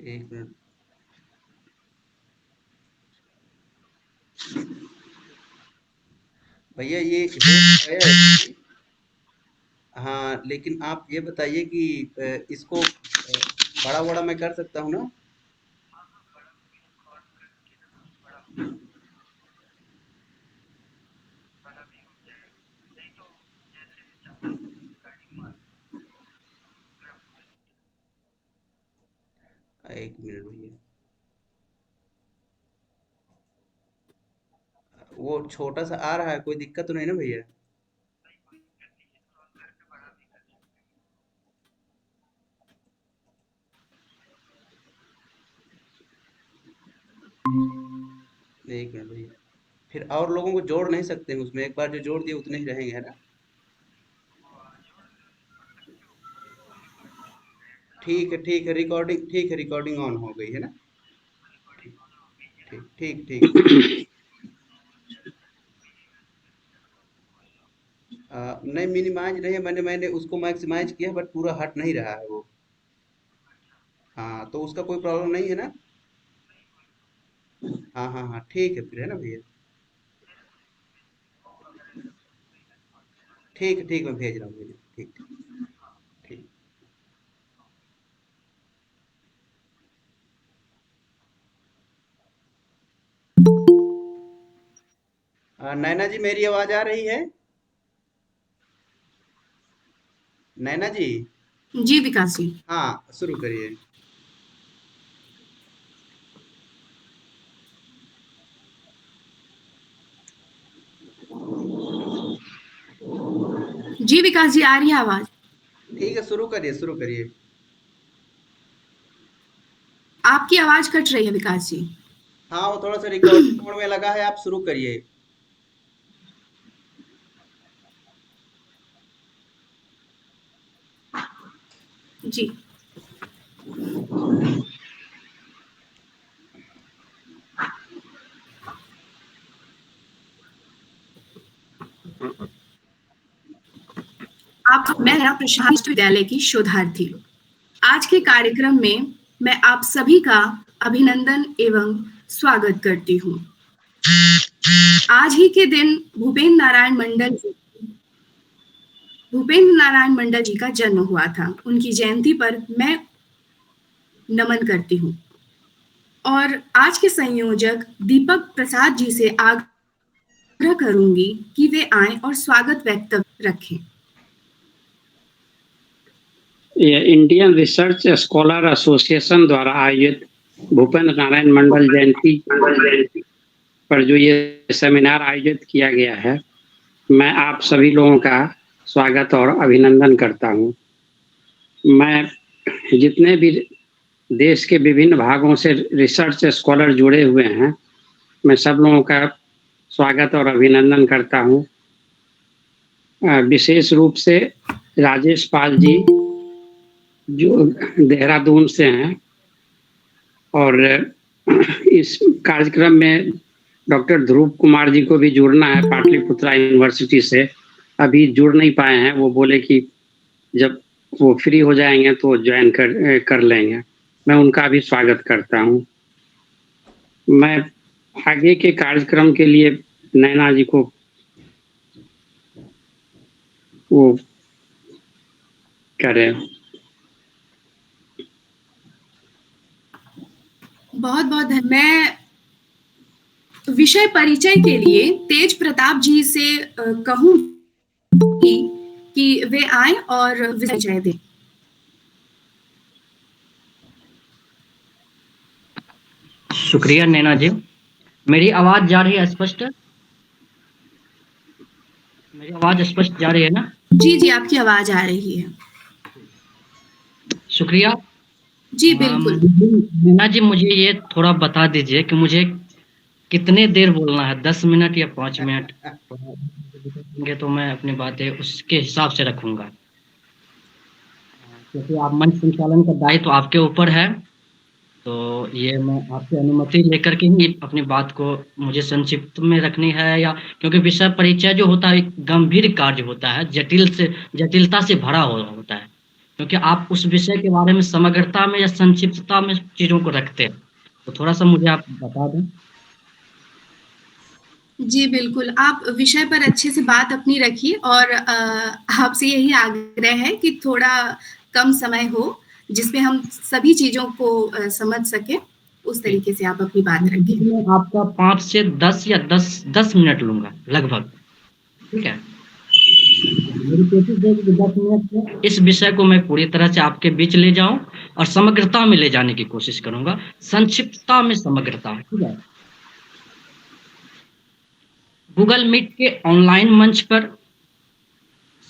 एक मिनट भैया, ये हो तो गया है। हाँ, लेकिन आप ये बताइए कि इसको बड़ा बड़ा मैं कर सकता हूँ ना? एक मिनट भैया, वो छोटा सा आ रहा है, कोई दिक्कत तो नहीं ना भैया? एक मिनट भैया, फिर और लोगों को जोड़ नहीं सकते हैं उसमें? एक बार जो जोड़ दिए उतने ही रहेंगे, है ना? ठीक है, रिकॉर्डिंग ऑन हो गई है ना? ठीक ठीक ठीक ठीक। नहीं, मिनिमाइज नहीं है, मैंने मैंने उसको मैक्सिमाइज किया, बट पूरा हट नहीं रहा है वो। हाँ, तो उसका कोई प्रॉब्लम नहीं है ना? हाँ हाँ हाँ, ठीक है फिर, है ना भैया? ठीक, मैं भेज रहा हूँ भैया, ठीक ठीक। नैना जी, मेरी आवाज आ रही है? नैना जी। जी विकास जी। हाँ, शुरू करिए। जी विकास जी, आ रही है आवाज। ठीक है, शुरू करिए। आपकी आवाज कट रही है विकास जी। हाँ, वो थोड़ा सा रिकॉर्डिंग मोड में लगा है, आप शुरू करिए। जी। मैं प्रशांत विश्वविद्यालय की शोधार्थी। आज के कार्यक्रम में मैं आप सभी का अभिनंदन एवं स्वागत करती हूँ। आज ही के दिन भूपेंद्र नारायण मंडल जी का जन्म हुआ था। उनकी जयंती पर मैं नमन करती हूँ और आज के संयोजक दीपक प्रसाद जी से आग्रह करूंगी कि वे आएं और स्वागत वक्तव्य रखें। ये इंडियन रिसर्च स्कॉलर एसोसिएशन द्वारा आयोजित भूपेंद्र नारायण मंडल जयंती पर जो ये सेमिनार आयोजित किया गया है, मैं आप सभी लोगों का स्वागत और अभिनंदन करता हूँ। मैं जितने भी देश के विभिन्न भागों से रिसर्च स्कॉलर जुड़े हुए हैं, मैं सब लोगों का स्वागत और अभिनंदन करता हूँ। विशेष रूप से राजेश पाल जी जो देहरादून से हैं, और इस कार्यक्रम में डॉक्टर ध्रुव कुमार जी को भी जुड़ना है पाटलिपुत्रा यूनिवर्सिटी से। अभी जुड़ नहीं पाए हैं, वो बोले कि जब वो फ्री हो जाएंगे तो ज्वाइन कर लेंगे। मैं उनका भी स्वागत करता हूँ। मैं आगे के कार्यक्रम के लिए नैना जी को वो करें। बहुत बहुत धन्यवाद। मैं विषय परिचय के लिए तेज प्रताप जी से कहूंगी कि वे आए और विषय दें। शुक्रिया नैना जी। मेरी आवाज जा रही है स्पष्ट? मेरी आवाज स्पष्ट जा रही है ना? जी जी, आपकी आवाज आ रही है। शुक्रिया। जी बिल्कुल। नैना जी, मुझे ये थोड़ा बता दीजिए कि मुझे कितने देर बोलना है, 10 मिनट या 5 मिनट? तो मैं अपनी बातें उसके हिसाब से रखूंगा, क्योंकि आप मंच संचालन का दायित्व आपके ऊपर है। तो ये मैं आपसे अनुमति लेकर के ही अपनी बात को मुझे संक्षिप्त में रखनी है, या क्योंकि विषय परिचय जो होता है एक गंभीर कार्य होता है, जटिलता से भरा होता है। क्योंकि आप उस विषय के बारे में समग्रता में या संक्षिप्तता में चीज़ों को रखते हैं। तो थोड़ा-सा मुझे आप बता दें। जी, बिल्कुल। आप विषय पर अच्छे से बात अपनी रखिए और आपसे यही आग्रह है कि थोड़ा कम समय हो, जिसमें हम सभी चीज़ों को समझ सकें, उस तरीके से आप अपनी बात रखें। मैं आपका 5 से 10 या 10 मिनट लूँगा लगभग, ठीक है? मेरी कोशिश रहेगी कि 10 मिनट में इस विषय को मैं पूरी तरह से आपके बीच ले जाऊँ और समग्रता में ले जाने की कोशिश करूँगा, संक्षिप्तता में समग्रता, ठीक है? गूगल मीट के ऑनलाइन मंच पर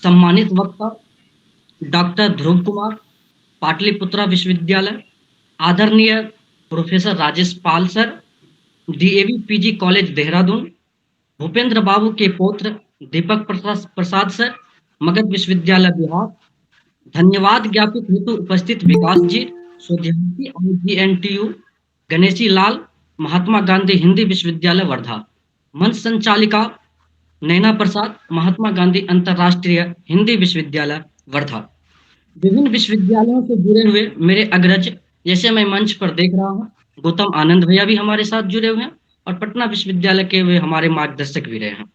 सम्मानित वक्ता डॉक्टर ध्रुव कुमार, पाटलिपुत्रा विश्वविद्यालय, आदरणीय professor Rajesh Pal sir, DAV PG college Dehradun, Bhupendra Babu के पौत्र दीपक प्रसाद सर, मगध विश्वविद्यालय बिहार, धन्यवाद ज्ञापित हेतु उपस्थित विकास जी, शोधार्थी IGNTU, गणेशी लाल, महात्मा गांधी हिंदी विश्वविद्यालय वर्धा, मंच संचालिका नैना प्रसाद, महात्मा गांधी अंतर्राष्ट्रीय हिंदी विश्वविद्यालय वर्धा। विभिन्न विश्वविद्यालयों से जुड़े हुए मेरे अग्रज, जैसे मैं मंच पर देख रहा हूँ, गौतम आनंद भैया भी हमारे साथ जुड़े हुए हैं और पटना विश्वविद्यालय के वे हमारे मार्गदर्शक भी रहे हैं।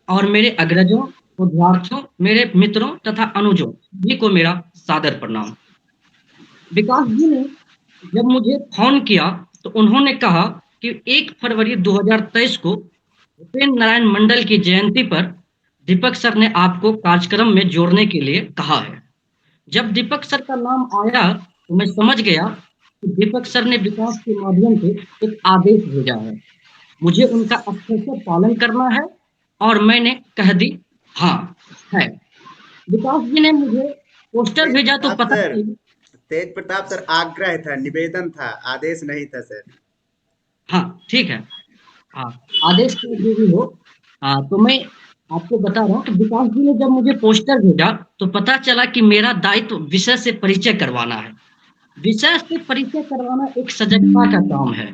और मेरे अग्रजों, विद्यार्थियों, मेरे मित्रों तथा अनुजों सभी को मेरा सादर प्रणाम। विकास जी ने जब मुझे फोन किया तो उन्होंने कहा कि 1 फरवरी 2023 को भूपेन्द्र नारायण मंडल की जयंती पर दीपक सर ने आपको कार्यक्रम में जोड़ने के लिए कहा है। जब दीपक सर का नाम आया तो मैं समझ गया कि दीपक सर ने विकास के माध्यम से एक आदेश भेजा है, मुझे उनका अच्छे से पालन करना है और मैंने कह दी हाँ है। विकास जी ने मुझे पोस्टर भेजा तो पता नहीं। तेज प्रताप सर, आग्रह था, निवेदन था, आदेश नहीं था सर। हाँ ठीक है, हाँ आदेश तो जो भी हो। तो मैं आपको बता रहा हूँ कि विकास जी ने जब मुझे पोस्टर भेजा तो पता चला कि मेरा दायित्व विषय से परिचय करवाना है। विषय से परिचय करवाना एक सजगता का काम है।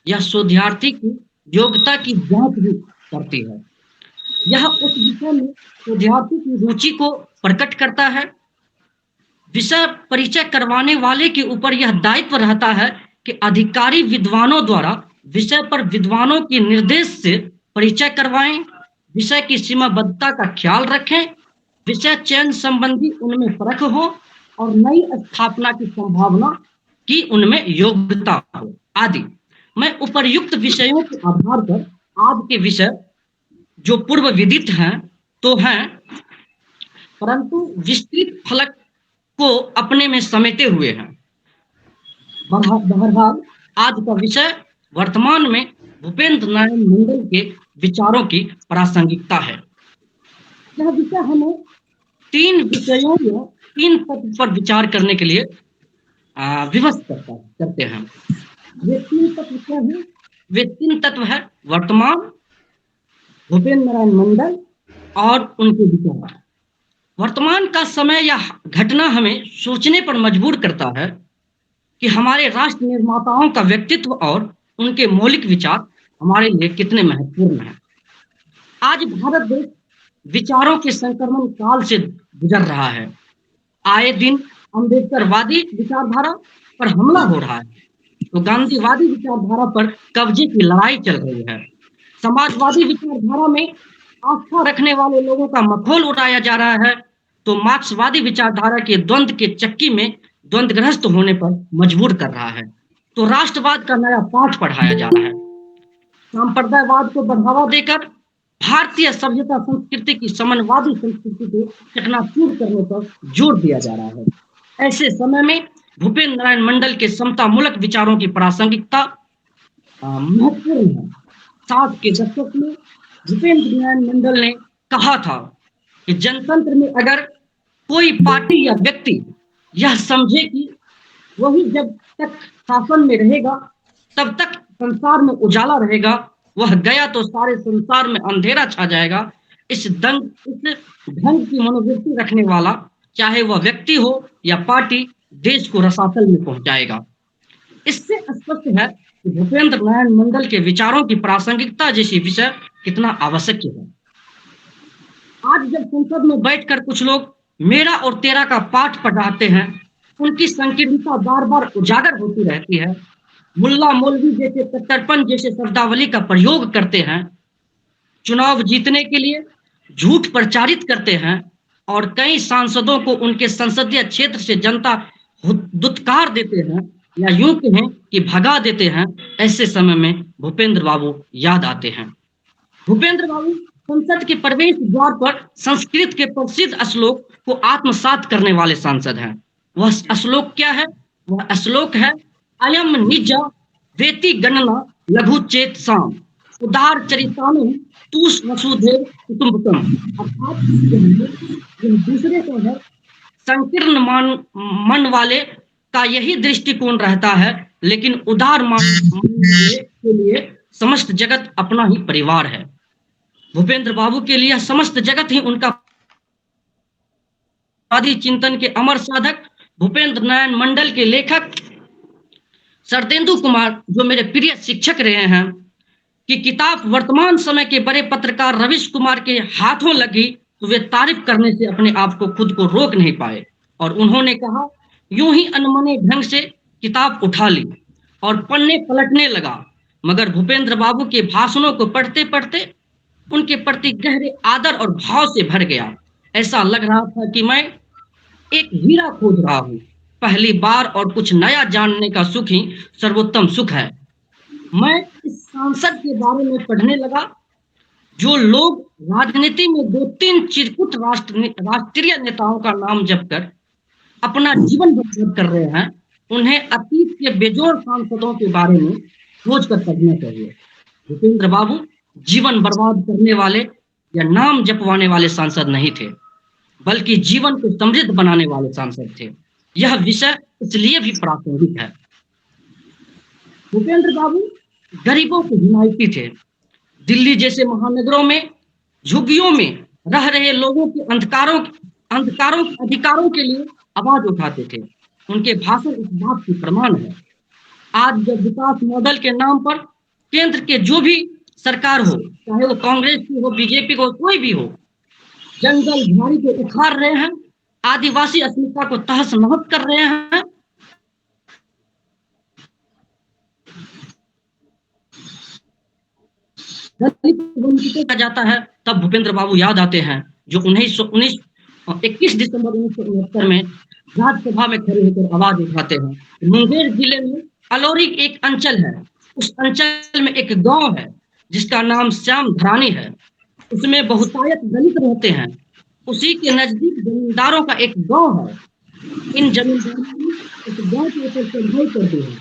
यह शोधार्थी की योग्यता की जांच भी करती है। यह उस विषय में शोधार्थी की रुचि को प्रकट करता है। विषय परिचय करवाने वाले के ऊपर यह दायित्व रहता है कि अधिकारी विद्वानों द्वारा विषय पर विद्वानों के निर्देश से परिचय करवाएं, विषय की सीमाबद्धता का ख्याल रखें, विषय चयन संबंधी उनमें परख हो और नई स्थापना की संभावना की उनमें योग्यता हो आदि। मैं उपर्युक्त विषयों के आधार पर आज के विषय जो पूर्व विदित हैं तो हैं, परंतु विस्तृत फलक को अपने में समेटे हुए हैं। बहरहाल आज का विषय वर्तमान में भूपेंद्र नारायण मंडल के विचारों की प्रासंगिकता है। यह विषय हमें 3 विषयों या 3 तत्व पर विचार करने के लिए विवश करते हैं। वे 3 तत्व क्या हैं? वे 3 तत्व है वर्तमान, भूपेंद्र नारायण मंडल और उनके विचार। वर्तमान का समय या घटना हमें सोचने पर मजबूर करता है कि हमारे राष्ट्र निर्माताओं का व्यक्तित्व और उनके मौलिक विचार हमारे लिए कितने महत्वपूर्ण हैं। आज भारत देश विचारों के संक्रमण काल से गुजर रहा है। आए दिन अम्बेडकरवादी विचारधारा पर हमला हो रहा है तो गांधीवादी विचारधारा पर कब्जे की लड़ाई चल रही है। समाजवादी विचारधारा में आस्था रखने वाले लोगों का मखौल उड़ाया जा रहा है तो मार्क्सवादी विचारधारा के द्वंद्व के चक्की में द्वंद्वग्रस्त होने पर मजबूर कर रहा है। तो राष्ट्रवाद का नया पाठ पढ़ाया जा रहा है। सांप्रदायवाद को बढ़ावा देकर भारतीय सभ्यता संस्कृति की समन्वादी संस्कृति को चकनाचूर करने पर जोर दिया जा रहा है। ऐसे समय में भूपेंद्र नारायण मंडल के समतामूलक विचारों की प्रासंगिकता महत्वपूर्ण है। 60 के दशक में भूपेंद्र नारायण मंडल ने कहा था कि जनतंत्र में अगर कोई पार्टी या व्यक्ति यह समझे कि वही जब तक शासन में रहेगा तब तक संसार में उजाला रहेगा, वह गया तो सारे संसार में अंधेरा छा जाएगा, इस ढंग की मनोवृत्ति रखने वाला चाहे वह व्यक्ति हो या पार्टी देश को रसातल में पहुंचाएगा। इससे स्पष्ट है कि भूपेंद्र नारायण मंडल के विचारों की प्रासंगिकता जैसी विषय कितना आवश्यक है। आज जब संसद में बैठकर कुछ लोग मेरा और तेरा का पाठ पढ़ाते हैं, उनकी संकीर्णता बार बार उजागर होती रहती है। मुल्ला मौलवी जैसे कट्टरपन जैसे शब्दावली का प्रयोग करते हैं, चुनाव जीतने के लिए झूठ प्रचारित करते हैं और कई सांसदों को उनके संसदीय क्षेत्र से जनता दुत्कार देते हैं या यूं कहें कि भगा देते हैं। ऐसे समय में भूपेंद्र बाबू याद आते हैं। भूपेंद्र बाबू संसद के प्रवेश द्वार पर संस्कृत के प्रसिद्ध श्लोक को आत्मसात करने वाले सांसद हैं। वह श्लोक क्या है? वह श्लोक है, अयम निज वेति गणना लघु चेत साम उदार चरितानु तूस वसुधैव कुटुंबकम। अर्थात दूसरे को है संकीर्ण मन वाले का यही दृष्टिकोण रहता है, लेकिन उदार मन वाले के लिए समस्त जगत अपना ही परिवार है। भूपेंद्र बाबू के लिए समस्त जगत ही उनका आदि चिंतन के अमर साधक भूपेंद्र नारायण मंडल के लेखक शरदेंदु कुमार, जो मेरे प्रिय शिक्षक रहे हैं, कि किताब वर्तमान समय के बड़े पत्रकार रविश कुमार के हाथों लगी तो वे तारीफ करने से अपने आप को खुद को रोक नहीं पाए और उन्होंने कहा, यूं ही अनमने ढंग से किताब उठा ली और पन्ने पलटने लगा, मगर भूपेंद्र बाबू के भाषणों को पढ़ते पढ़ते उनके प्रति गहरे आदर और भाव से भर गया। ऐसा लग रहा था कि मैं एक हीरा खोज रहा हूँ, पहली बार, और कुछ नया जानने का सुख ही सर्वोत्तम सुख है। मैं इस सांसद के बारे में पढ़ने लगा जो लोग राजनीति में 2-3 चिरकुट राष्ट्रीय नेताओं का नाम जपकर अपना जीवन बर्बाद कर रहे हैं, उन्हें अतीत के बेजोड़ सांसदों के बारे में सोच कर पढ़ना चाहिए। भूपेंद्र बाबू जीवन बर्बाद करने वाले या नाम जपवाने वाले सांसद नहीं थे, बल्कि जीवन को समृद्ध बनाने वाले सांसद थे। यह विषय इसलिए भी प्रासंगिक है। भूपेंद्र बाबू गरीबों के हिमायती थे। दिल्ली जैसे महानगरों में झुग्गियों में रह रहे लोगों के अधिकारों के लिए आवाज उठाते थे। उनके भाषण इस बात की प्रमाण है। आज जब विकास मॉडल के नाम पर केंद्र के जो भी सरकार हो, चाहे वो कांग्रेस की हो, बीजेपी को, कोई भी हो, जंगल झाड़ी को उखाड़ रहे हैं, आदिवासी अस्मिता को तहस नहस कर रहे हैं, वंचित जाता है, तब भूपेंद्र बाबू याद आते हैं, जो 21 दिसंबर 1969 में राज्यसभा में खड़े होकर आवाज उठाते हैं। मुंगेर जिले में अलौरी एक अंचल है, उस अंचल में एक गांव है जिसका नाम श्याम धरानी है। उसमें बहुतायत दलित रहते हैं। उसी के नजदीक जमींदारों का एक गांव है। इन जमींदारों ने इस गांव के ऊपर चढ़ाई कर दी है,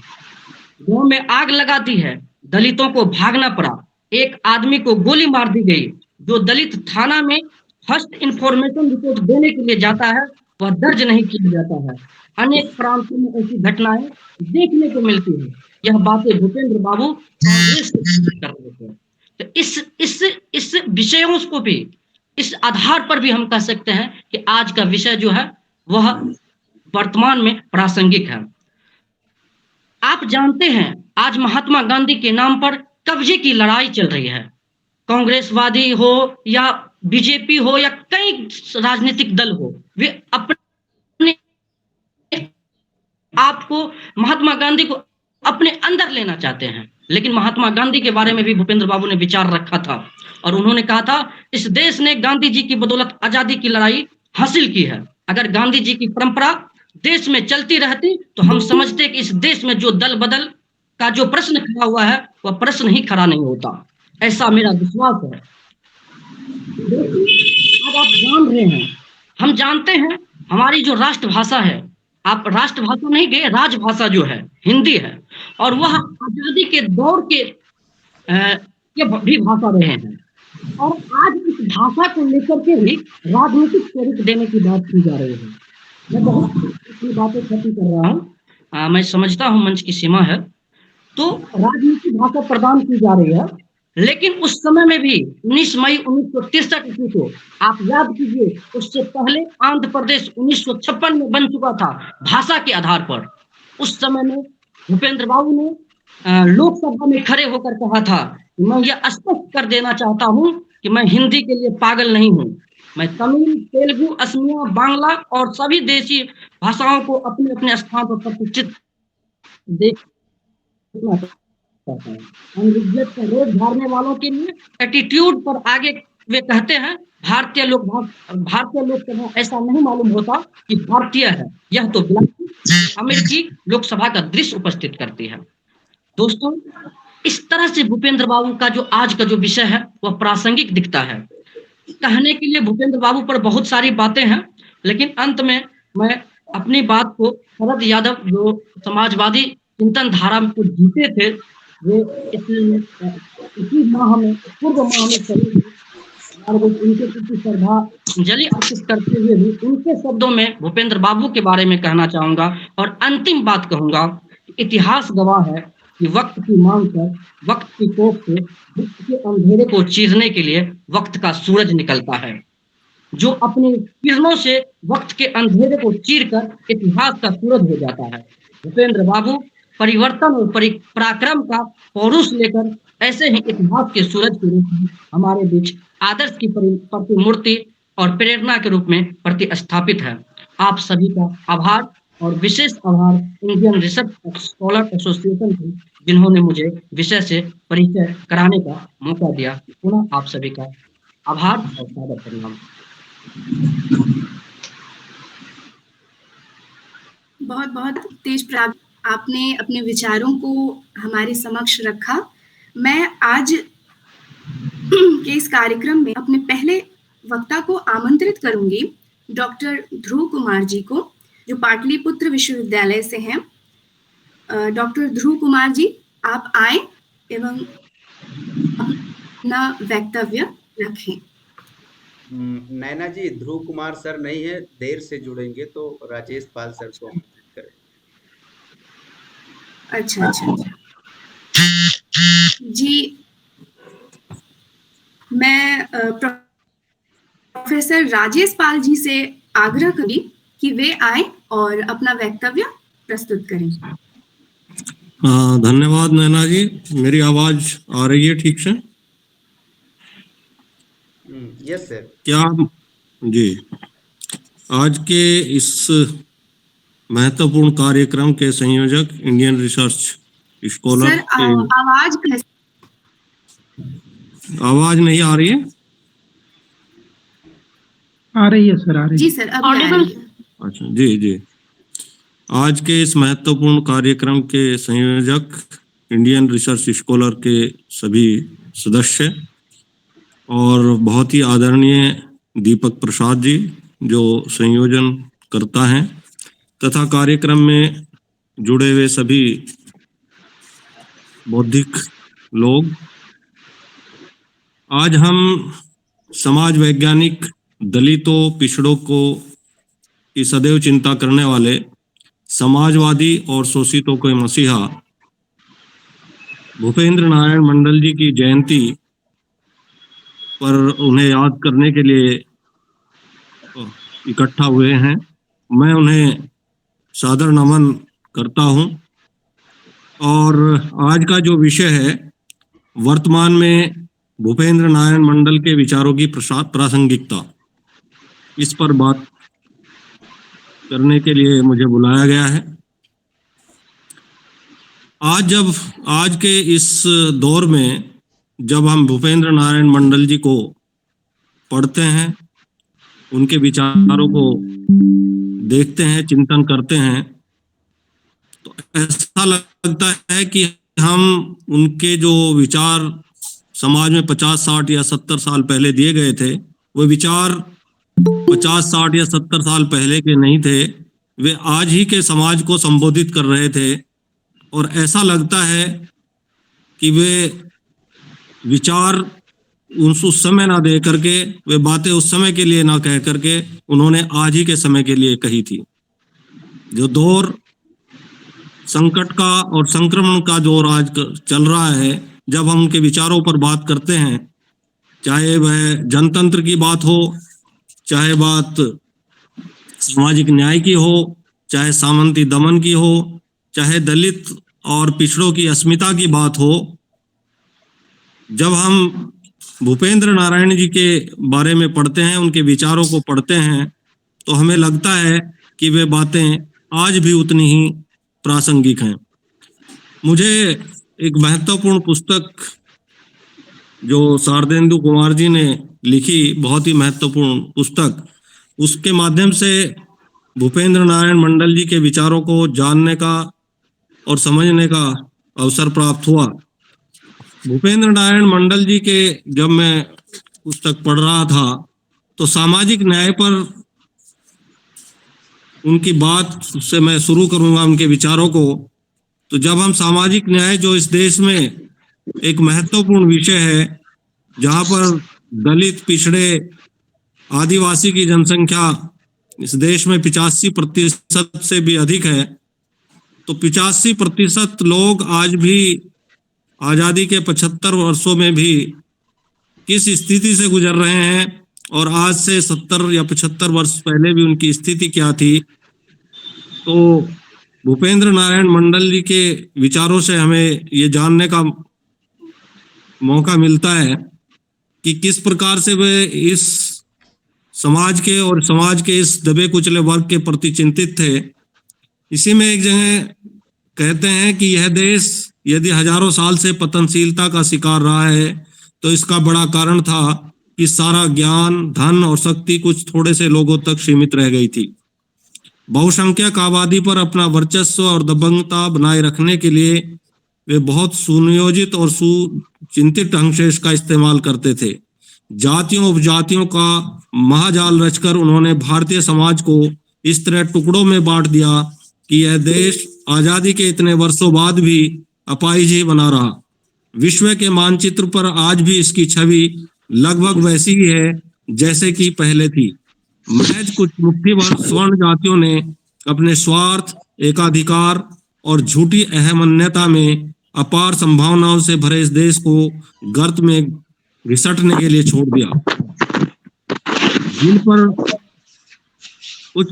गांव में आग लगा दी है, दलितों को भागना पड़ा, एक आदमी को गोली मार दी गई। जो दलित थाना में फर्स्ट इंफॉर्मेशन रिपोर्ट देने के लिए जाता है, वह दर्ज नहीं किया जाता है। अनेक प्रांतों में ऐसी घटनाएं देखने को मिलती है। यह बातें भूपेंद्र बाबू कांग्रेस कर रहे थे। तो इस विषयों को भी, इस आधार पर भी हम कह सकते हैं कि आज का विषय जो है वह वर्तमान में प्रासंगिक है। आप जानते हैं, आज महात्मा गांधी के नाम पर कब्जे की लड़ाई चल रही है। कांग्रेसवादी हो या बीजेपी हो या कई राजनीतिक दल हो, वे अपने आप को, महात्मा गांधी को अपने अंदर लेना चाहते हैं। लेकिन महात्मा गांधी के बारे में भी भूपेंद्र बाबू ने विचार रखा था और उन्होंने कहा था, इस देश ने गांधी जी की बदौलत आजादी की लड़ाई हासिल की है। अगर गांधी जी की परंपरा देश में चलती रहती तो हम समझते कि इस देश में जो दल बदल का जो प्रश्न खड़ा हुआ है वह प्रश्न ही खड़ा नहीं होता। ऐसा मेरा विश्वास है। अब आप जान रहे हैं, हम जानते हैं हमारी जो राष्ट्रभाषा है, आप राष्ट्रभाषा नहीं गए, राजभाषा जो है हिंदी है, और वह आजादी के दौर के भी भाषा रहे हैं। और आज इस भाषा को लेकर के भी राजनीतिक स्वरूप देने की बात की जा रही है। मैं बहुत अपनी बातें खत्म कर रहा हूँ, मैं समझता हूँ मंच की सीमा है, तो राजनीतिक भाषा प्रदान की जा रही है। लेकिन उस समय में भी 19 मई 1963 को आप याद कीजिए, उससे पहले आंध्र प्रदेश 1956 में बन चुका था भाषा के आधार पर। उस समय में भूपेंद्र बाबू ने लोकसभा में खड़े होकर कहा था, मैं यह स्पष्ट कर देना चाहता हूं कि मैं हिंदी के लिए पागल नहीं हूं। मैं तमिल, तेलुगु, असमिया, बांग्ला और सभी देशी भाषाओं को अपने अपने स्थान पर प्रतिष्ठित देखना चाहता हूँ। अनरिग्वेट का रोज झाड़ने वालों के लिए एटीट्यूड पर आगे वे कहते हैं भारतीय लोकसभा ऐसा नहीं मालूम होता कि भारतीय है, यह तो अमेरिकी लोकसभा का दृश्य उपस्थित करती है। दोस्तों, इस तरह से भूपेंद्र बाबू का जो आज का जो विषय है वह प्रासंगिक दिखता है। कहने के लिए भूपेंद्र बाबू पर बहुत सारी बातें हैं, लेकिन अंत में मैं अपनी बात को शरद यादव जो समाजवादी चिंतन धारा को जीते थे, वे इसी माह में पूर्व माह में चले और उनके प्रति श्रद्धांजलि अर्पित करते हुए भी उनके शब्दों में भूपेंद्र बाबू के बारे में कहना चाहूंगा। और अंतिम बात कहूंगा, इतिहास गवाह है कि वक्त की मांग पर, वक्त की कोख से वक्त के अंधेरे को चीरने के लिए वक्त का सूरज निकलता है, जो अपनी किरणों से वक्त के अंधेरे को चीरकर इतिहास का सूरज हो जाता है। भूपेंद्र बाबू परिवर्तन और पराक्रम का पौरुष लेकर ऐसे ही इतिहास के सूरज के रूप में हमारे बीच आदर्श की प्रतिमूर्ति और प्रेरणा के रूप में प्रतिस्थापित है। आप सभी का आभार और विशेष आभार इंडियन रिसर्च स्कॉलर एसोसिएशन को, जिन्होंने मुझे विषय से परिचय कराने का मौका दिया। पुनः आप सभी का आभार और सादर प्रणाम। बहुत बहुत तेज प्राप्त आपने अपने विचारों को हमारे समक्ष रखा। मैं आज के इस कार्यक्रम में अपने पहले वक्ता को आमंत्रित करूंगी, डॉक्टर ध्रुव कुमार जी को, जो पाटलिपुत्र विश्वविद्यालय से हैं। डॉक्टर ध्रुव कुमार जी, आप आए एवं अपना वक्तव्य रखें। नैना जी, ध्रुव कुमार सर नहीं है, देर से जुड़ेंगे, तो राजेश पाल सर को करें। अच्छा जी, मैं प्रोफेसर राजेश पाल जी से आग्रह करी कि वे आए और अपना वक्तव्य प्रस्तुत करें। धन्यवाद नैना जी, मेरी आवाज आ रही है ठीक से? Yes sir. क्या जी, आज के इस महत्वपूर्ण कार्यक्रम के संयोजक इंडियन रिसर्च स्कॉलर सर, आवाज नहीं आ रही है? आ रही है सर, आ रही है। जी सर, अब आ रही है। अच्छा जी, आज के इस महत्वपूर्ण कार्यक्रम के संयोजक इंडियन रिसर्च स्कॉलर के सभी सदस्य और बहुत ही आदरणीय दीपक प्रसाद जी जो संयोजन करता है, तथा कार्यक्रम में जुड़े हुए सभी बौद्धिक लोग, आज हम समाज वैज्ञानिक दलितों, पिछड़ों को की सदैव चिंता करने वाले समाजवादी और शोषितों के मसीहा भूपेंद्र नारायण मंडल जी की जयंती पर उन्हें याद करने के लिए इकट्ठा हुए हैं। मैं उन्हें सादर नमन करता हूं। और आज का जो विषय है, वर्तमान में भूपेंद्र नारायण मंडल के विचारों की प्रासंगिकता, इस पर बात करने के लिए मुझे बुलाया गया है। आज के इस दौर में जब हम भूपेंद्र नारायण मंडल जी को पढ़ते हैं, उनके विचारों को देखते हैं, चिंतन करते हैं, तो ऐसा लगता है कि हम उनके जो विचार समाज में 50, 60 या 70 साल पहले दिए गए थे, वो विचार 50, 60 या 70 साल पहले के नहीं थे, वे आज ही के समाज को संबोधित कर रहे थे। और ऐसा लगता है कि वे विचार उस समय ना दे करके, वे बातें उस समय के लिए ना कह करके उन्होंने आज ही के समय के लिए कही थी। जो दौर संकट का और संक्रमण का दौर आज चल रहा है, जब हम उनके विचारों पर बात करते हैं, चाहे वह जनतंत्र की बात हो, चाहे बात सामाजिक न्याय की हो, चाहे सामंती दमन की हो, चाहे दलित और पिछड़ों की अस्मिता की बात हो, जब हम भूपेंद्र नारायण जी के बारे में पढ़ते हैं, उनके विचारों को पढ़ते हैं, तो हमें लगता है कि वे बातें आज भी उतनी ही प्रासंगिक हैं। मुझे एक महत्वपूर्ण पुस्तक जो शारदेंदु कुमार जी ने लिखी, बहुत ही महत्वपूर्ण पुस्तक, उसके माध्यम से भूपेंद्र नारायण मंडल जी के विचारों को जानने का और समझने का अवसर प्राप्त हुआ। भूपेंद्र नारायण मंडल जी के जब मैं पुस्तक पढ़ रहा था तो सामाजिक न्याय पर उनकी बात से मैं शुरू करूंगा, उनके विचारों को। तो जब हम सामाजिक न्याय, जो इस देश में एक महत्वपूर्ण विषय है, जहां पर दलित, पिछड़े, आदिवासी की जनसंख्या इस देश में 85% से भी अधिक है, तो 85% लोग आज भी आजादी के 75 वर्षों में भी किस स्थिति से गुजर रहे हैं और आज से 70 या 75 वर्ष पहले भी उनकी स्थिति क्या थी। तो भूपेंद्र नारायण मंडल जी के विचारों से हमें ये जानने का मौका मिलता है कि किस प्रकार से वे इस समाज के और समाज के इस दबे कुचले वर्ग के प्रति चिंतित थे। इसी में एक जगह कहते हैं कि यह देश यदि हजारों साल से पतनशीलता का शिकार रहा है तो इसका बड़ा कारण था कि सारा ज्ञान, धन और शक्ति कुछ थोड़े से लोगों तक सीमित रह गई थी। बहुसंख्यक आबादी पर अपना वर्चस्व और दबंगता बनाए रखने के लिए वे बहुत सुनियोजित और सुचिंतित ढंग से इसका इस्तेमाल करते थे। जातियों उपजातियों का महाजाल रचकर उन्होंने भारतीय समाज को इस तरह टुकड़ों में बांट दिया कि यह देश आजादी के इतने वर्षों बाद भी अपाहिज ही बना रहा। विश्व के मानचित्र पर आज भी इसकी छवि लगभग वैसी ही है जैसे कि पहले थी। महज कुछ मुट्ठीभर स्वर्ण जातियों ने अपने स्वार्थ, एकाधिकार और झूठी अहमन्यता में अपार संभावनाओं से भरे इस देश को गर्त में घिसटने के लिए छोड़ दिया। जिन पर कुछ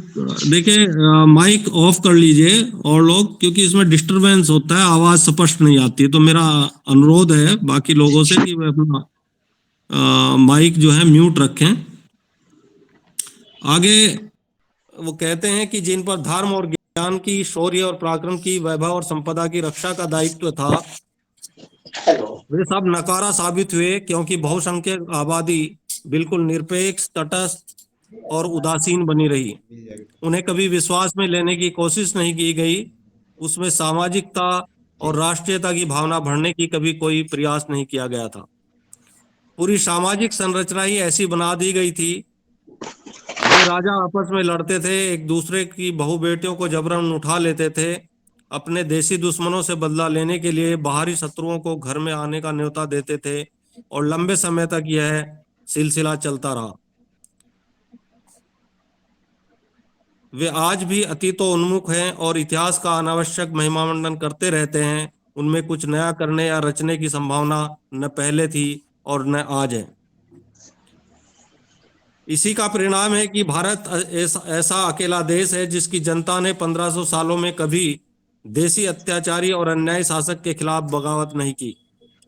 देखिए, माइक ऑफ कर लीजिए और लोग, क्योंकि इसमें डिस्टरबेंस होता है, आवाज स्पष्ट नहीं आती। तो मेरा अनुरोध है बाकी लोगों से कि वे अपना माइक जो है म्यूट रखें। आगे वो कहते हैं कि जिन पर धर्म और ज्ञान की, शौर्य और पराक्रम की, वैभव और संपदा की रक्षा का दायित्व था, वे सब नकारा साबित हुए, क्योंकि बहुसंख्यक आबादी बिल्कुल निरपेक्ष, तटस्थ और उदासीन बनी रही। उन्हें कभी विश्वास में लेने की कोशिश नहीं की गई। उसमें सामाजिकता और राष्ट्रीयता की भावना भरने की कभी कोई प्रयास नहीं किया गया था। पूरी सामाजिक संरचना ही ऐसी बना दी गई थी। ये राजा आपस में लड़ते थे, एक दूसरे की बहू बेटियों को जबरन उठा लेते थे, अपने देशी दुश्मनों से बदला लेने के लिए बाहरी शत्रुओं को घर में आने का न्योता देते थे, और लंबे समय तक यह सिलसिला चलता रहा। वे आज भी अतीतोन्मुख हैं और इतिहास का अनावश्यक महिमामंडन करते रहते हैं। उनमें कुछ नया करने या रचने की संभावना न पहले थी और न आज है। इसी का परिणाम है कि भारत ऐसा अकेला देश है जिसकी जनता ने 1500 सालों में कभी देशी अत्याचारी और अन्यायी शासक के खिलाफ बगावत नहीं की।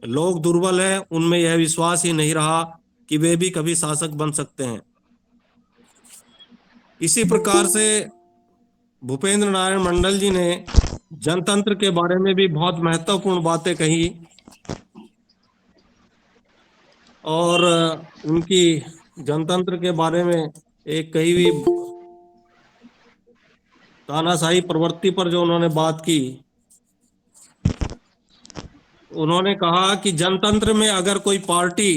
लोग दुर्बल हैं, उनमें यह विश्वास ही नहीं रहा कि वे भी कभी शासक बन सकते हैं। इसी प्रकार से भूपेंद्र नारायण मंडल जी ने जनतंत्र के बारे में भी बहुत महत्वपूर्ण बातें कही, और उनकी जनतंत्र के बारे में एक कही हुई तानाशाही प्रवृत्ति पर जो उन्होंने बात की, उन्होंने कहा कि जनतंत्र में अगर कोई पार्टी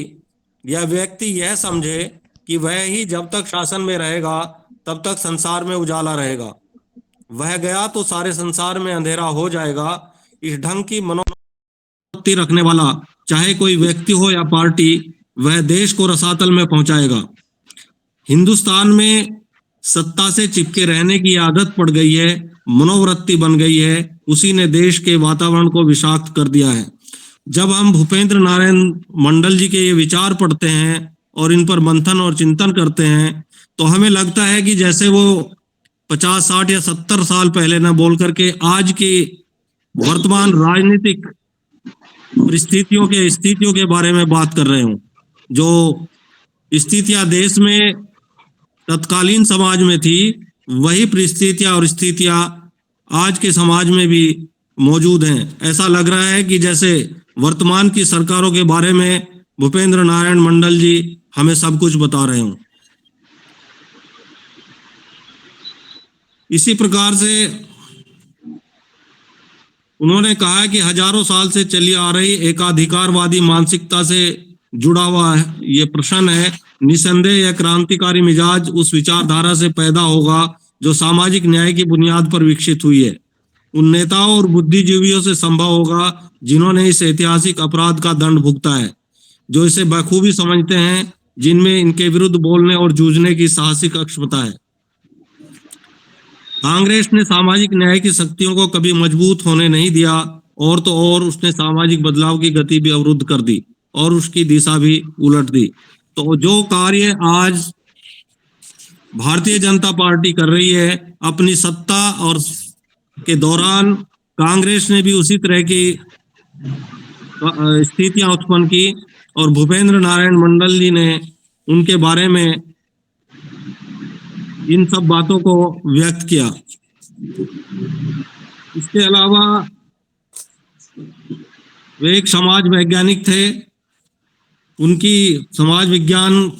या व्यक्ति यह समझे कि वह ही जब तक शासन में रहेगा तब तक संसार में उजाला रहेगा, वह गया तो सारे संसार में अंधेरा हो जाएगा, इस ढंग की मनोवृत्ति रखने वाला चाहे कोई व्यक्ति हो या पार्टी, वह देश को रसातल में पहुंचाएगा। हिंदुस्तान में सत्ता से चिपके रहने की आदत पड़ गई है, मनोवृत्ति बन गई है, उसी ने देश के वातावरण को विषाक्त कर दिया है। जब हम भूपेंद्र नारायण मंडल जी के ये विचार पढ़ते हैं और इन पर मंथन और चिंतन करते हैं तो हमें लगता है कि जैसे वो 50, 60 या 70 साल पहले न बोल करके आज की वर्तमान राजनीतिक स्थितियों के बारे में बात कर रहे हूं। जो स्थितियां देश में तत्कालीन समाज में थी, वही परिस्थितियां और स्थितियां आज के समाज में भी मौजूद हैं। ऐसा लग रहा है कि जैसे वर्तमान की सरकारों के बारे में भूपेंद्र नारायण मंडल जी हमें सब कुछ बता रहे हों। इसी प्रकार से उन्होंने कहा कि हजारों साल से चली आ रही एकाधिकारवादी मानसिकता से जुड़ा हुआ है ये प्रश्न है। निसंदेह यह क्रांतिकारी मिजाज उस विचारधारा से पैदा होगा जो सामाजिक न्याय की बुनियाद पर विकसित हुई है। उन नेताओं और बुद्धिजीवियों से संभव होगा जिन्होंने इस ऐतिहासिक अपराध का दंड भुगता है, जो इसे बखूबी समझते हैं, जिनमें इनके विरुद्ध बोलने और जूझने की साहसिक अक्षमता है। कांग्रेस ने सामाजिक न्याय की शक्तियों को कभी मजबूत होने नहीं दिया, और तो और उसने सामाजिक बदलाव की गति भी अवरुद्ध कर दी और उसकी दिशा भी उलट दी। तो जो कार्य आज भारतीय जनता पार्टी कर रही है अपनी सत्ता और के दौरान, कांग्रेस ने भी उसी तरह की स्थितियां उत्पन्न की और भूपेंद्र नारायण मंडल जी ने उनके बारे में इन सब बातों को व्यक्त किया। इसके अलावा वे एक समाज वैज्ञानिक थे। उनकी समाज विज्ञान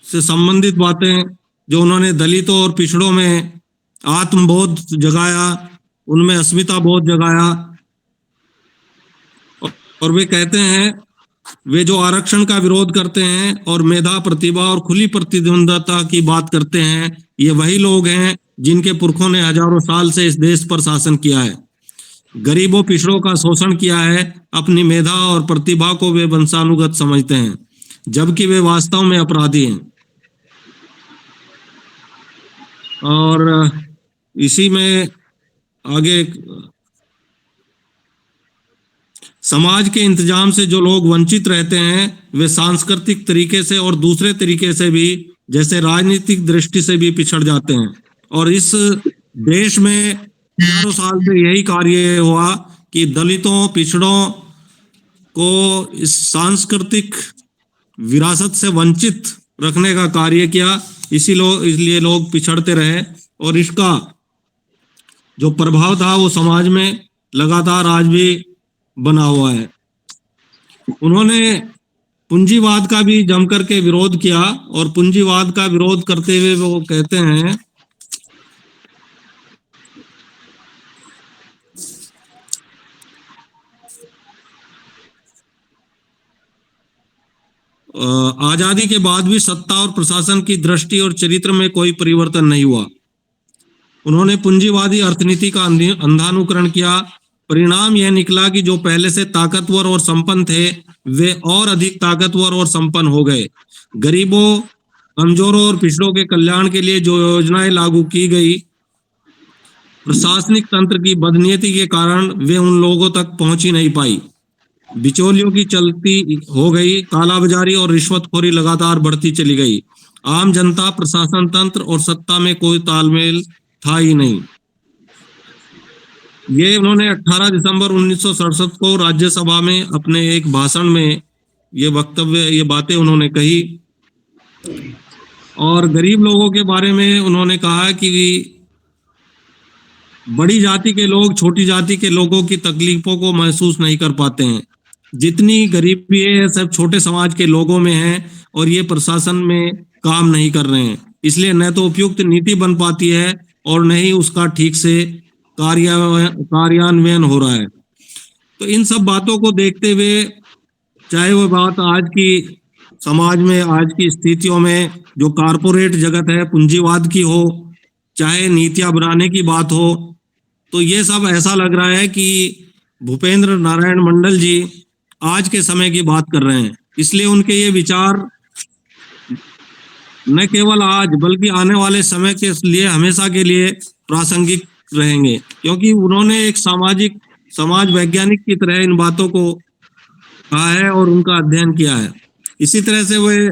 से संबंधित बातें जो उन्होंने दलितों और पिछड़ों में आत्मबोध जगाया, उनमें अस्मिता बोध जगाया, और वे कहते हैं वे जो आरक्षण का विरोध करते हैं और मेधा, प्रतिभा और खुली प्रतिद्वंदता की बात करते हैं, ये वही लोग हैं जिनके पुरखों ने हजारों साल से इस देश पर शासन किया है, गरीबों पिछड़ों का शोषण किया है। अपनी मेधा और प्रतिभा को वे वंशानुगत समझते हैं, जबकि वे वास्तव में अपराधी हैं। और इसी में आगे समाज के इंतजाम से जो लोग वंचित रहते हैं, वे सांस्कृतिक तरीके से और दूसरे तरीके से भी, जैसे राजनीतिक दृष्टि से भी पिछड़ जाते हैं। और इस देश में हजारों साल से यही कार्य हुआ कि दलितों, पिछड़ों को इस सांस्कृतिक विरासत से वंचित रखने का कार्य किया। इसलिए लोग पिछड़ते रहे और इसका जो प्रभाव था वो समाज में लगातार आज भी बना हुआ है। उन्होंने पूंजीवाद का भी जमकर के विरोध किया और पूंजीवाद का विरोध करते हुए वो कहते हैं आजादी के बाद भी सत्ता और प्रशासन की दृष्टि और चरित्र में कोई परिवर्तन नहीं हुआ। उन्होंने पूंजीवादी अर्थनीति का अंधानुकरण किया। परिणाम यह निकला कि जो पहले से ताकतवर और संपन्न थे, वे और अधिक ताकतवर और संपन्न हो गए। गरीबों, कमजोरों और पिछड़ों के कल्याण के लिए जो योजनाएं लागू की गई, प्रशासनिक तंत्र की बदनीयति के कारण वे उन लोगों तक पहुंच ही नहीं पाई। बिचौलियों की चलती हो गई, कालाबाजारी और रिश्वतखोरी लगातार बढ़ती चली गई। आम जनता, प्रशासन तंत्र और सत्ता में कोई तालमेल था ही नहीं। ये उन्होंने 18 दिसंबर 1967 को राज्यसभा में अपने एक भाषण में ये बातें उन्होंने कही। और गरीब लोगों के बारे में उन्होंने कहा कि बड़ी जाति के लोग छोटी जाति के लोगों की तकलीफों को महसूस नहीं कर पाते हैं। जितनी गरीबी है सब छोटे समाज के लोगों में है और ये प्रशासन में काम नहीं कर रहे हैं। इसलिए न तो उपयुक्त नीति बन पाती है और न ही उसका ठीक से कार्यान्वयन हो रहा है। तो इन सब बातों को देखते हुए, चाहे वो बात आज की समाज में, आज की स्थितियों में जो कारपोरेट जगत है, पूंजीवाद की हो, चाहे नीतियां बनाने की बात हो, तो ये सब ऐसा लग रहा है कि भूपेंद्र नारायण मंडल जी आज के समय की बात कर रहे हैं। इसलिए उनके ये विचार न केवल आज बल्कि आने वाले समय के लिए हमेशा के लिए प्रासंगिक रहेंगे, क्योंकि उन्होंने एक समाज वैज्ञानिक की तरह इन बातों को कहा है और उनका अध्ययन किया है। इसी तरह से वे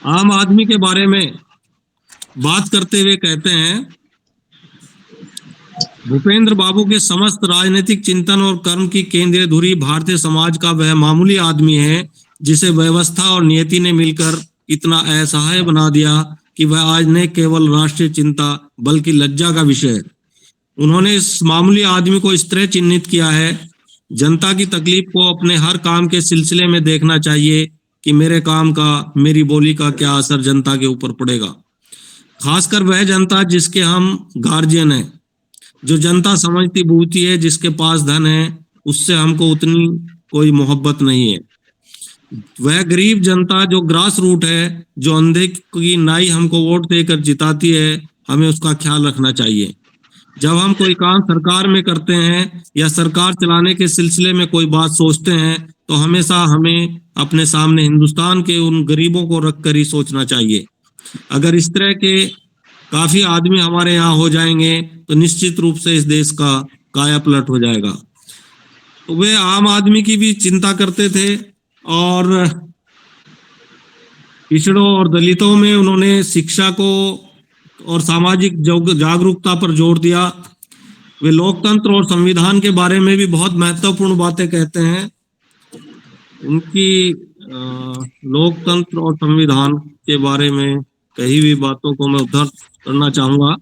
आम आदमी के बारे में बात करते हुए कहते हैं, भूपेंद्र बाबू के समस्त राजनीतिक चिंतन और कर्म की केंद्रीय धुरी भारतीय समाज का वह मामूली आदमी है जिसे व्यवस्था और नियति ने मिलकर इतना असहाय बना दिया कि वह आज न केवल राष्ट्रीय चिंता बल्कि लज्जा का विषय है। उन्होंने इस मामूली आदमी को इस तरह चिन्हित किया है, जनता की तकलीफ को अपने हर काम के सिलसिले में देखना चाहिए कि मेरे काम का, मेरी बोली का क्या असर जनता के ऊपर पड़ेगा। खासकर वह जनता जिसके हम गार्जियन हैं। जो जनता समझती बूझती है, जिसके पास धन है, उससे हमको उतनी कोई मोहब्बत नहीं है। वह गरीब जनता जो ग्रास रूट है, जो अंधे की नाई हमको वोट देकर जिताती है, हमें उसका ख्याल रखना चाहिए। जब हम कोई काम सरकार में करते हैं या सरकार चलाने के सिलसिले में कोई बात सोचते हैं, तो हमेशा हमें अपने सामने हिंदुस्तान के उन गरीबों को रखकर ही सोचना चाहिए। अगर इस तरह के काफी आदमी हमारे यहाँ हो जाएंगे तो निश्चित रूप से इस देश का कायापलट हो जाएगा। तो वे आम आदमी की भी चिंता करते थे और पिछड़ों और दलितों में उन्होंने शिक्षा को और सामाजिक जागरूकता पर जोर दिया। वे लोकतंत्र और संविधान के बारे में भी बहुत महत्वपूर्ण बातें कहते हैं। उनकी लोकतंत्र और संविधान के बारे में कही हुई बातों को मैं उद्धृत करना चाहूंगा।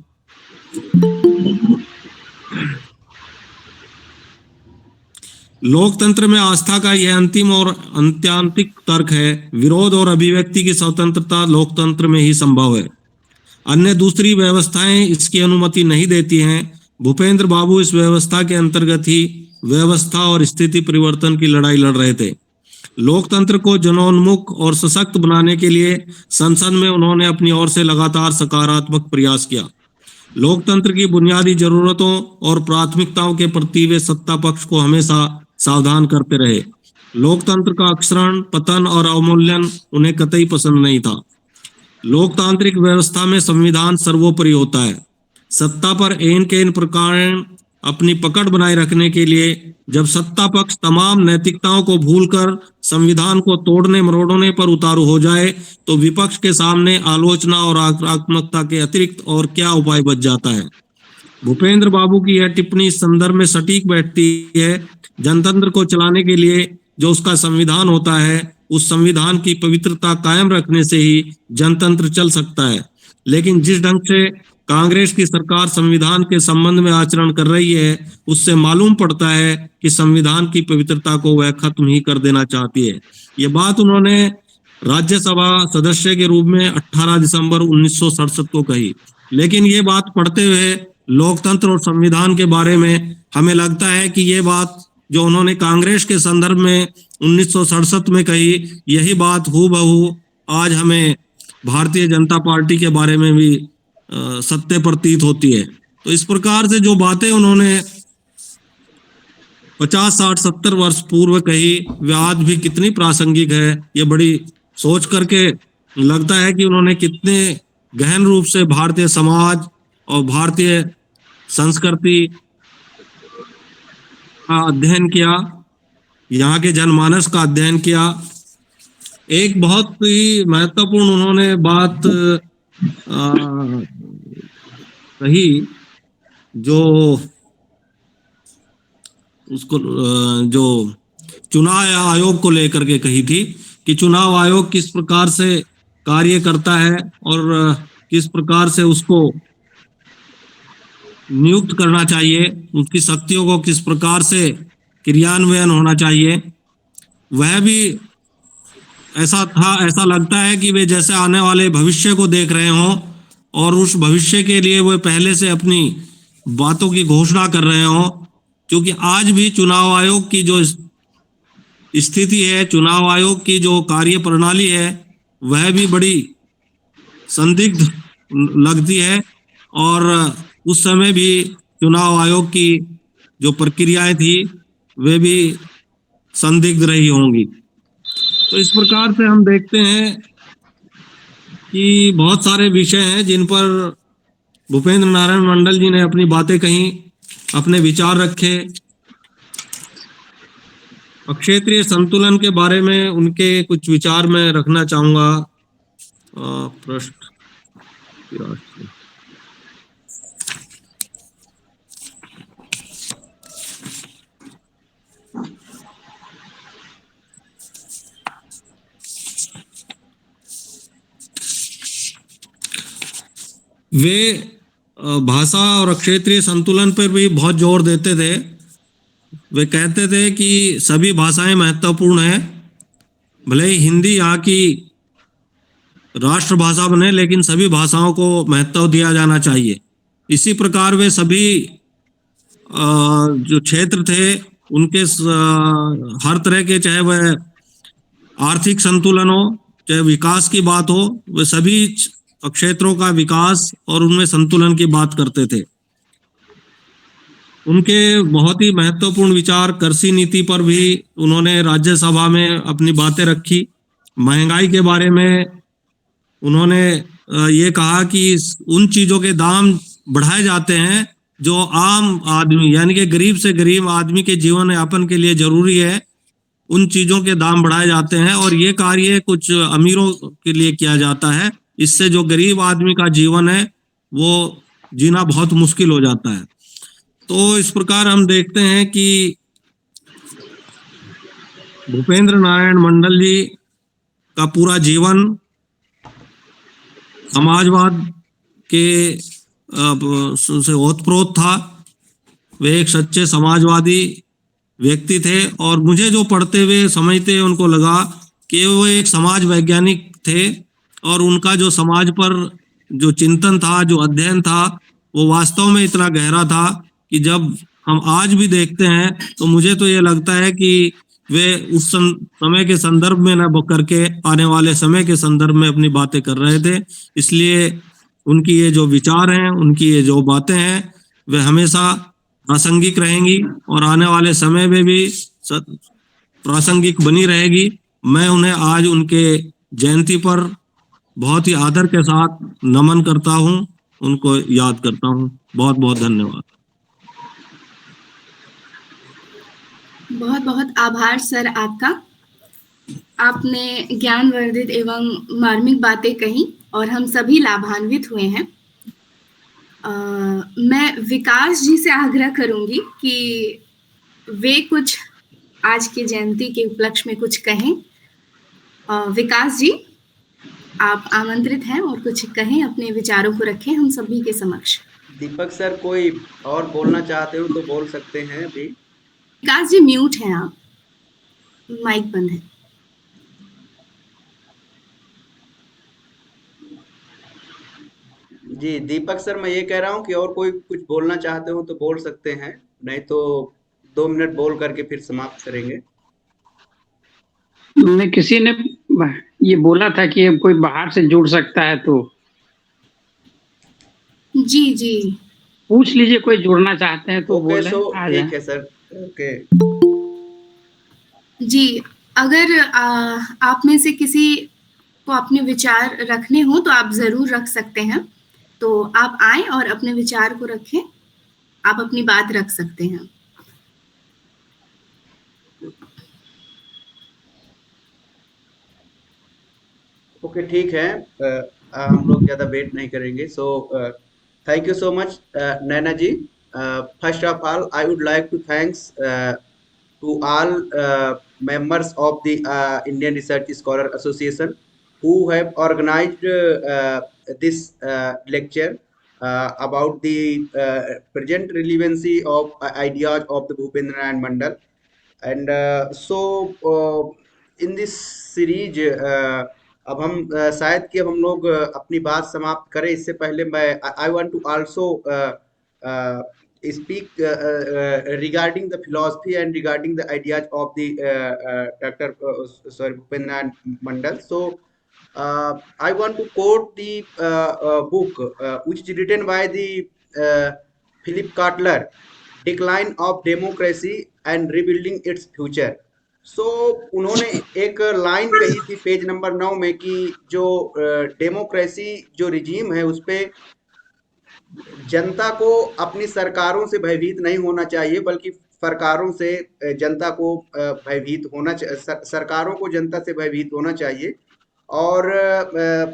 लोकतंत्र में आस्था का यह अंतिम और अंत्यांतिक तर्क है। विरोध और अभिव्यक्ति की स्वतंत्रता लोकतंत्र में ही संभव है, अन्य दूसरी व्यवस्थाएं इसकी अनुमति नहीं देती हैं। भूपेंद्र बाबू इस व्यवस्था के अंतर्गत ही व्यवस्था और स्थिति परिवर्तन की लड़ाई लड़ रहे थे। लोकतंत्र को जनोन्मुख और सशक्त बनाने के लिए संसद में उन्होंने अपनी ओर से लगातार सकारात्मक प्रयास किया। लोकतंत्र की बुनियादी जरूरतों और प्राथमिकताओं के प्रति वे सत्ता पक्ष को हमेशा सावधान करते रहे। लोकतंत्र का अक्षरण, पतन और अवमूल्यन उन्हें कतई पसंद नहीं था। लोकतांत्रिक व्यवस्था में संविधान सर्वोपरि होता है। सत्ता पर एन के इन प्रकार अपनी पकड़ बनाए रखने के लिए जब सत्ता पक्ष तमाम नैतिकताओं को भूलकर संविधान को तोड़ने मरोड़ने पर उतारू हो जाए, तो विपक्ष के सामने आलोचना और आक्रामकता के अतिरिक्त और क्या उपाय बच जाता है। भूपेंद्र बाबू की यह टिप्पणी इस संदर्भ में सटीक बैठती है। जनतंत्र को चलाने के लिए जो उसका संविधान होता है, उस संविधान की पवित्रता कायम रखने से ही जनतंत्र चल सकता है। लेकिन जिस ढंग से कांग्रेस की सरकार संविधान के संबंध में आचरण कर रही है, उससे मालूम पड़ता है कि संविधान की पवित्रता को वह खत्म ही कर देना चाहती है। ये बात उन्होंने राज्यसभा सदस्य के रूप में 18 दिसंबर 1967 को कही। लेकिन ये बात पढ़ते हुए लोकतंत्र और संविधान के बारे में हमें लगता है कि ये बात जो उन्होंने कांग्रेस के संदर्भ में 1967 में कही, यही बात हूबहू आज हमें भारतीय जनता पार्टी के बारे में भी सत्य प्रतीत होती है। तो इस प्रकार से जो बातें उन्होंने 50, 60, 70 वर्ष पूर्व कही, वे आज भी कितनी प्रासंगिक है, ये बड़ी सोच करके लगता है कि उन्होंने कितने गहन रूप से भारतीय समाज और भारतीय संस्कृति का अध्ययन किया, यहाँ के जनमानस का अध्ययन किया। एक बहुत ही महत्वपूर्ण उन्होंने बात कही, जो उसको जो चुनाव आयोग को लेकर के कही थी कि चुनाव आयोग किस प्रकार से कार्य करता है और किस प्रकार से उसको नियुक्त करना चाहिए, उसकी शक्तियों को किस प्रकार से क्रियान्वयन होना चाहिए। वह भी ऐसा था, ऐसा लगता है कि वे जैसे आने वाले भविष्य को देख रहे हों और उस भविष्य के लिए वे पहले से अपनी बातों की घोषणा कर रहे हों। क्योंकि आज भी चुनाव आयोग की जो स्थिति है, चुनाव आयोग की जो कार्य प्रणाली है, वह भी बड़ी संदिग्ध लगती है और उस समय भी चुनाव आयोग की जो प्रक्रियाएं थी वे भी संदिग्ध रही होंगी। तो इस प्रकार से हम देखते हैं कि बहुत सारे विषय हैं जिन पर भूपेंद्र नारायण मंडल जी ने अपनी बातें कही, अपने विचार रखे। क्षेत्रीय संतुलन के बारे में उनके कुछ विचार मैं रखना चाहूंगा। पृष्ठ वे भाषा और क्षेत्रीय संतुलन पर भी बहुत जोर देते थे। वे कहते थे कि सभी भाषाएं महत्वपूर्ण हैं, भले ही हिंदी यहाँ की राष्ट्रभाषा बने, लेकिन सभी भाषाओं को महत्व दिया जाना चाहिए। इसी प्रकार वे सभी जो क्षेत्र थे उनके हर तरह के, चाहे वह आर्थिक संतुलन हो, चाहे विकास की बात हो, वे सभी क्षेत्रों का विकास और उनमें संतुलन की बात करते थे। उनके बहुत ही महत्वपूर्ण विचार कृषि नीति पर भी उन्होंने राज्यसभा में अपनी बातें रखी। महंगाई के बारे में उन्होंने ये कहा कि उन चीजों के दाम बढ़ाए जाते हैं जो आम आदमी यानी कि गरीब से गरीब आदमी के जीवन यापन के लिए जरूरी है, उन चीजों के दाम बढ़ाए जाते हैं, और ये कार्य कुछ अमीरों के लिए किया जाता है। इससे जो गरीब आदमी का जीवन है वो जीना बहुत मुश्किल हो जाता है। तो इस प्रकार हम देखते हैं कि भूपेंद्र नारायण मंडल जी का पूरा जीवन समाजवाद के से ओतप्रोत था। वे एक सच्चे समाजवादी व्यक्ति थे, और मुझे जो पढ़ते हुए समझते उनको लगा कि वो एक समाज वैज्ञानिक थे, और उनका जो समाज पर जो चिंतन था, जो अध्ययन था, वो वास्तव में इतना गहरा था कि जब हम आज भी देखते हैं तो मुझे तो ये लगता है कि वे उस समय के संदर्भ में न करके आने वाले समय के संदर्भ में अपनी बातें कर रहे थे। इसलिए उनकी ये जो विचार हैं, उनकी ये जो बातें हैं, वे हमेशा प्रासंगिक रहेंगी और आने वाले समय में भी प्रासंगिक बनी रहेगी। मैं उन्हें आज उनके जयंती पर बहुत ही आदर के साथ नमन करता हूं, उनको याद करता हूं। बहुत बहुत धन्यवाद। बहुत बहुत आभार सर आपका। आपने ज्ञानवर्धित एवं मार्मिक बातें कही और हम सभी लाभान्वित हुए हैं। मैं विकास जी से आग्रह करूंगी कि वे कुछ आज की जयंती के उपलक्ष्य में कुछ कहें। विकास जी, आप आमंत्रित हैं और कुछ कहें, अपने विचारों को रखें हम सभी के समक्ष। दीपक सर कोई और बोलना चाहते हो तो बोल सकते हैं अभी। विकास जी म्यूट हैं आप, माइक बंद है। जी दीपक सर, मैं ये कह रहा हूँ कि और कोई कुछ बोलना चाहते हो तो बोल सकते हैं, नहीं तो 2 मिनट बोल करके फिर समाप्त करेंगे। किसी ने ये बोला था कि कोई बाहर से जुड़ सकता है, तो जी जी पूछ लीजिए, कोई जुड़ना चाहते हैं तो बोले। ठीक है सर, ओके जी। अगर आप में से किसी को अपने विचार रखने हो तो आप जरूर रख सकते हैं, तो आप आए और अपने विचार को रखें, आप अपनी बात रख सकते हैं। ओके ठीक है, हम लोग ज़्यादा वेट नहीं करेंगे। So thank you so much Naina ji. First of all I would like to thanks to all members of the Indian Research Scholar Association who have organized this lecture about the present relevancy of ideas of the Bhupendra Nath Mandal. And in this series अब हम शायद कि अब हम लोग अपनी बात समाप्त करें, इससे पहले मैं I want to also speak regarding the philosophy and regarding the ideas of the Bhupendra Nath Mandal. So I want to quote the book which is written by the Philip Kotler, Decline of Democracy and Rebuilding Its Future. So उन्होंने एक line कही थी page number 9 में कि जो democracy जो regime है उस पे जनता को अपनी सरकारों से भयभीत नहीं होना चाहिए, बल्कि सरकारों से जनता को भयभीत होना, सरकारों को जनता से भयभीत होना चाहिए। और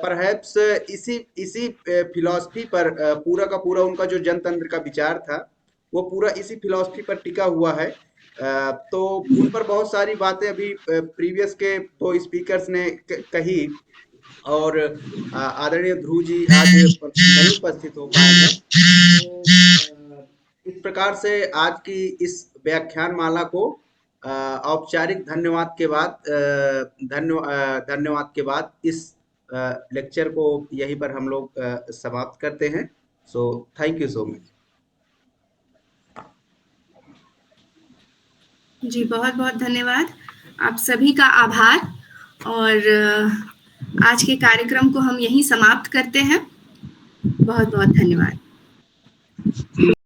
परहैप्स इसी फिलॉसफी पर पूरा का पूरा उनका जो जनतंत्र का विचार था वो पूरा इसी फिलॉसफी पर टिका हुआ है। तो उन पर बहुत सारी बातें अभी प्रीवियस के 2 स्पीकर्स ने कही, और आदरणीय ध्रुव जी आज नहीं उपस्थित हो पाए हैं। तो इस प्रकार से आज की इस व्याख्यान माला को औपचारिक धन्यवाद के बाद धन्यवाद के बाद इस लेक्चर को यहीं पर हम लोग समाप्त करते हैं। So thank you so much. जी, बहुत बहुत धन्यवाद, आप सभी का आभार। और आज के कार्यक्रम को हम यहीं समाप्त करते हैं। बहुत बहुत धन्यवाद।